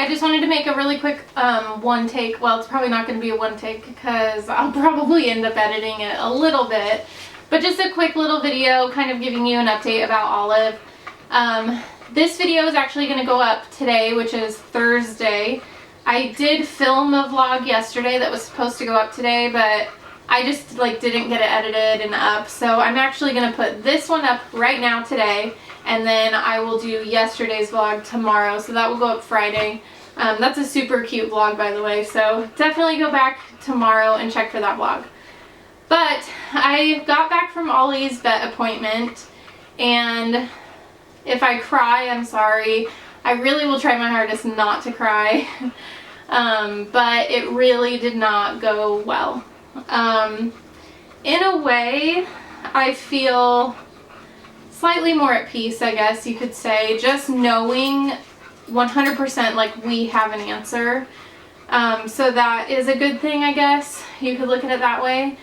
I just wanted to make a really quick one take. Well, it's probably not going to be a one take because I'll probably end up editing it a little bit. But just a quick little video kind of giving you an update about Olive. This video is actually going to go up today, which is Thursday. I did film a vlog yesterday that was supposed to go up today, but I just didn't get it edited and up. So I'm actually going to put this one up right now today, and then I will do yesterday's vlog tomorrow. So that will go up Friday. That's a super cute vlog, by the way. So definitely go back tomorrow and check for that vlog. But I got back from Ollie's vet appointment, and if I cry, I'm sorry. I really will try my hardest not to cry. But it really did not go well. In a way, I feel slightly more at peace, I guess you could say, just knowing 100% we have an answer. So that is a good thing, I guess. You could look at it that way.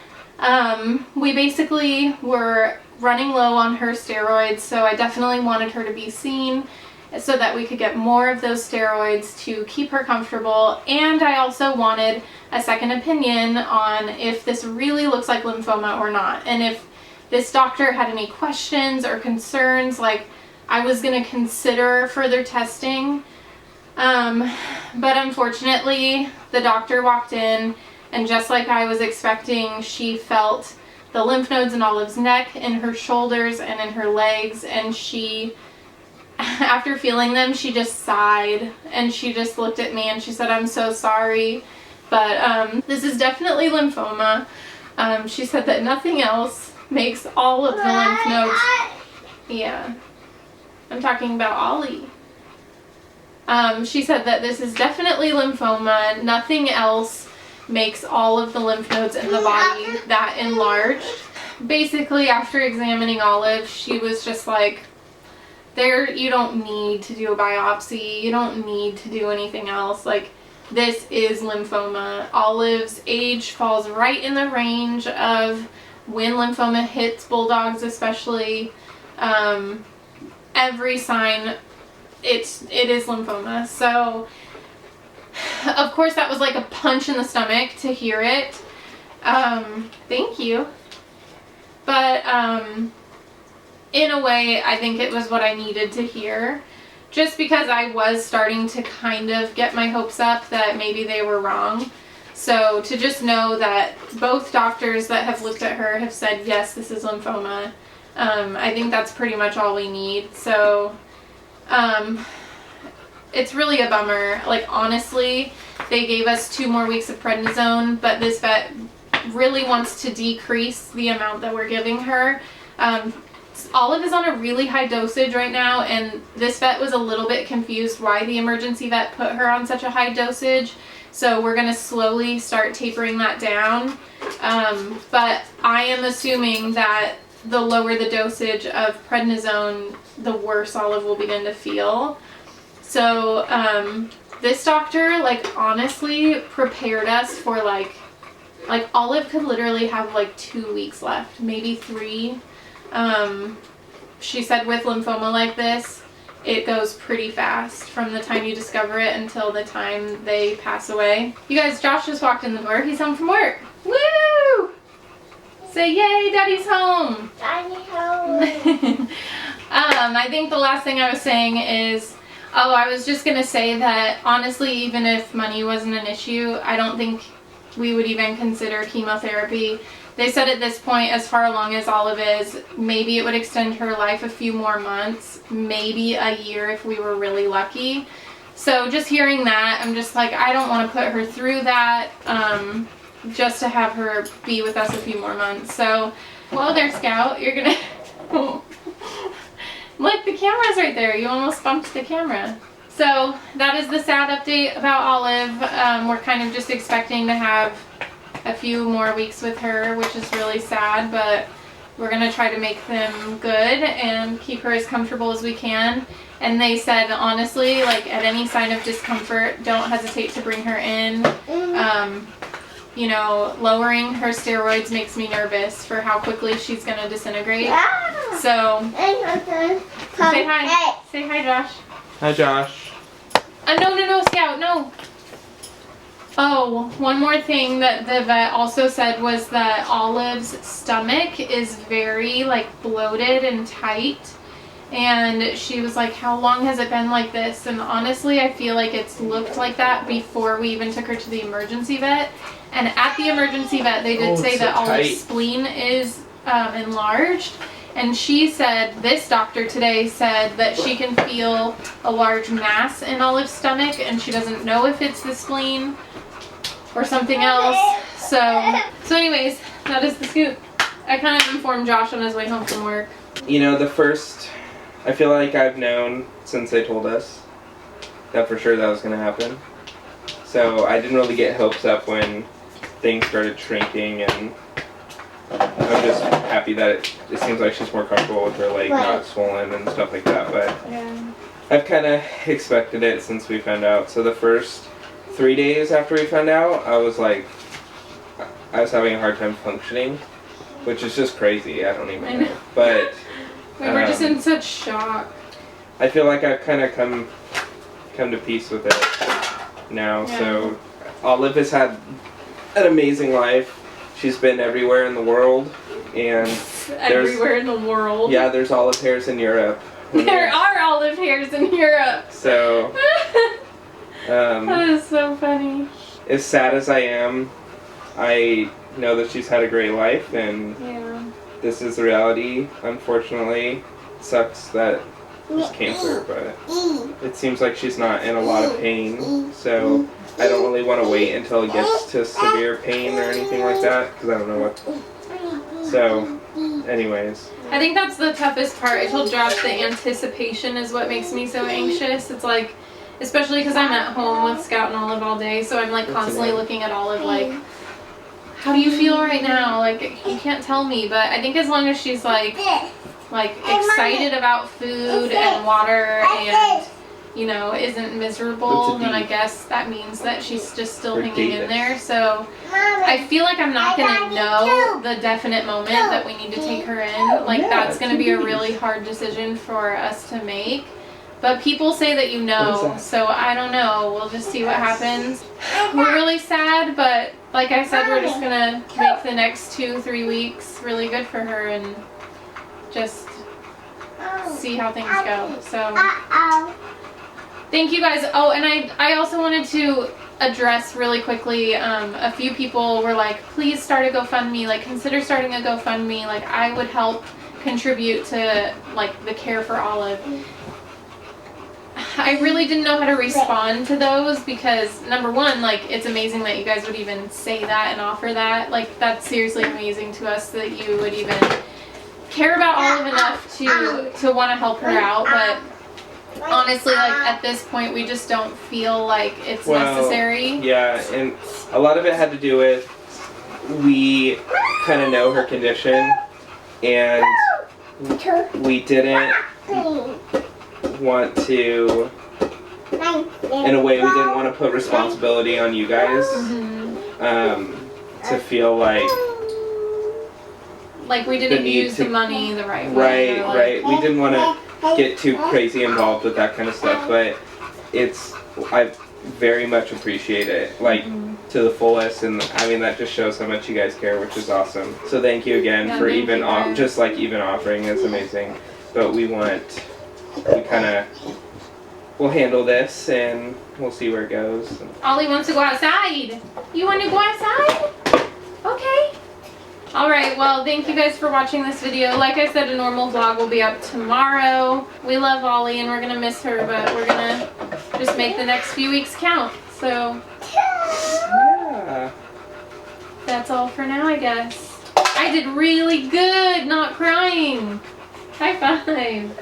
We basically were running low on her steroids, so I definitely wanted her to be seen so that we could get more of those steroids to keep her comfortable. And I also wanted a second opinion on if this really looks like lymphoma or not, and if this doctor had any questions or concerns. I was going to consider further testing, but unfortunately the doctor walked in, and just like I was expecting, she felt the lymph nodes in Olive's neck, in her shoulders, and in her legs, and she, after feeling them, she just sighed, and she just looked at me and she said, "I'm so sorry, but this is definitely lymphoma." She said that nothing else makes all of the lymph nodes. Yeah, I'm talking about Ollie. She said that this is definitely lymphoma. Nothing else makes all of the lymph nodes in the body that enlarged. Basically, after examining Olive, she was just like, you don't need to do a biopsy. You don't need to do anything else. This is lymphoma. Olive's age falls right in the range of when lymphoma hits bulldogs, especially. Every sign, it is lymphoma. So of course that was like a punch in the stomach to hear it. Thank you. But in a way, I think it was what I needed to hear, just because I was starting to kind of get my hopes up that maybe they were wrong. So to just know that both doctors that have looked at her have said, yes, this is lymphoma, I think that's pretty much all we need. So it's really a bummer. Honestly, they gave us 2 more weeks of prednisone, but this vet really wants to decrease the amount that we're giving her. Olive is on a really high dosage right now, and this vet was a little bit confused why the emergency vet put her on such a high dosage. So we're going to slowly start tapering that down. But I am assuming that the lower the dosage of prednisone, the worse Olive will begin to feel. So this doctor, honestly prepared us for Olive could literally have 2 weeks left, maybe 3. She said with lymphoma like this, it goes pretty fast from the time you discover it until the time they pass away. You guys, Josh just walked in the door. He's home from work. Woo! Say yay, Daddy's home. Daddy's home. I think the last thing I was saying is, I was just going to say that honestly, even if money wasn't an issue, I don't think we would even consider chemotherapy. They said at this point, as far along as Olive is, maybe it would extend her life a few more months, maybe a year if we were really lucky. So just hearing that, I'm just I don't want to put her through that, just to have her be with us a few more months. So, whoa there, Scout, you're gonna... Look, the camera's right there. You almost bumped the camera. So that is the sad update about Olive. We're kind of just expecting to have a few more weeks with her, which is really sad, but we're going to try to make them good and keep her as comfortable as we can. And they said, honestly, at any sign of discomfort, don't hesitate to bring her in. You know, lowering her steroids makes me nervous for how quickly she's going to disintegrate. Yeah. So, say hi. Say hi, Josh. Hi, Josh. No, Scout, no. Oh, one more thing that the vet also said was that Olive's stomach is very like bloated and tight. And she was like, how long has it been like this? And honestly, I feel like it's looked like that before we even took her to the emergency vet. And at the emergency vet, they did say that Olive's spleen is enlarged. And she said, this doctor today said that she can feel a large mass in Olive's stomach, and she doesn't know if it's the spleen or something else. So anyways, that is the scoop. I kind of informed Josh on his way home from work. You know, I feel like I've known since they told us that for sure that was going to happen. So I didn't really get hopes up when things started shrinking, and I'm just happy that it seems like she's more comfortable with her leg not swollen and stuff like that. But Yeah. I've kind of expected it since we found out. So the first 3 days after we found out, I was having a hard time functioning, which is just crazy. I don't even know. But We were just in such shock. I feel like I've kind of come to peace with it now. Yeah. So Olive has had an amazing life. She's been everywhere in the world, and Everywhere in the world. yeah, there's olive hairs in Europe. There are olive hairs in Europe. So That is so funny. as sad as I am, I know that she's had a great life, and Yeah. this is the reality. Unfortunately, it sucks that it's cancer, but it seems like she's not in a lot of pain, so I don't really want to wait until it gets to severe pain or anything like that, because I don't know what. So, anyways. I think that's the toughest part. I told Josh the anticipation is what makes me so anxious. It's like, especially because I'm at home with Scout and Olive all day, so I'm like constantly looking at Olive like, how do you feel right now? Like, you can't tell me, but I think as long as she's like excited about food and water and, you know, isn't miserable, then I guess that means that she's just still hanging in there. So I feel like I'm not going to know the definite moment that we need to take her in. Like, that's going to be a really hard decision for us to make. But people say that you know, so I don't know. We'll just see what happens. We're really sad, but like I said, we're just going to make the next 2-3 weeks really good for her and just see how things go. So thank you guys. Oh, and I also wanted to address really quickly, a few people were like, please start a GoFundMe, like consider starting a GoFundMe, like I would help contribute to like the care for Olive. I really didn't know how to respond to those because number one, like it's amazing that you guys would even say that and offer that. Like that's seriously amazing to us that you would even care about Olive enough to want to help her out, but honestly, like at this point, we just don't feel like it's necessary. Yeah, and a lot of it had to do with we kind of know her condition, and we didn't want to, in a way, we didn't want to put responsibility on you guys to feel like we didn't use the money the right way. Right. We didn't want to get too crazy involved with that kind of stuff, but I very much appreciate it, like to the fullest, and I mean that just shows how much you guys care, which is awesome. So thank you again for even offering. It's amazing, but we'll handle this and we'll see where it goes. Ollie wants to go outside. You want to go outside? Okay. Alright, well, thank you guys for watching this video. Like I said, a normal vlog will be up tomorrow. We love Ollie and we're going to miss her, but we're going to just make the next few weeks count. So, yeah. That's all for now, I guess. I did really good not crying. High five.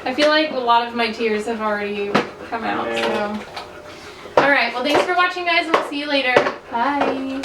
I feel like a lot of my tears have already come out, so. Alright, well, thanks for watching, guys, and we'll see you later. Bye.